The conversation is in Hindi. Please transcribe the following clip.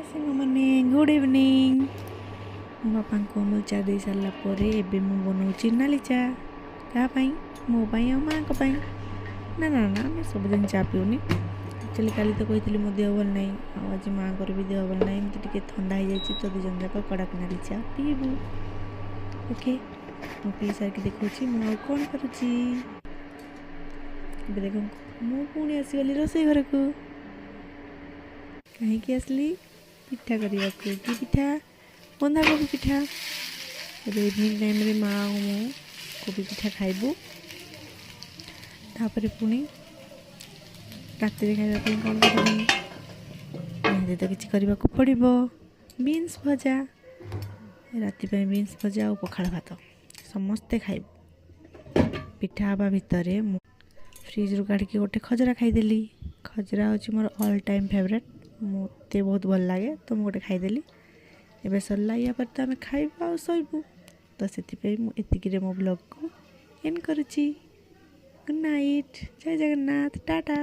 सामने गुड इवनिंग। मो बापा को अमूल चा दे सारा पर एबे मु बनाऊँ नाली चा। क्या मो माँ को ना ना ना मैं सबुदिन चा पीऊनी। एक्चुअली काली तो कही मो देह भल ना आज माँ को भी देह भल ना एमती टे थंडा हो जाए तो दुजन जाक कड़क नाली चा पीबू। ओके मु पी सारिक देखा मु कौन करुच्ची देख मु पुणी आसगली रोसे घर को कहीं आसली पिठा करने कि पिठा बंधाकोबी पिठा। इवनिंग टाइम रे माँ मु कोबी पिठा खाइबू। तापर पुणी रात खावाई कौन करी निहती तो किसी करने को पड़ो बीन्स भजा राति बीन्स भजा और पखाड़ भात समस्ते खाइबू। पिठा हवा भितर फ्रिज रू काढ़ी गोटे खजरा खाईदेली। खजरा हूँ मोर ऑल टाइम फेवरेट मत बहुत भल लगे तो मुझे गोटे खाईदेली। एबे सरला या पर तो आम खाइबू आ शोबू तो से मुझे मो ब्लॉग को एंड करुच्ची। गुड नाइट जय जगन्नाथ टाटा।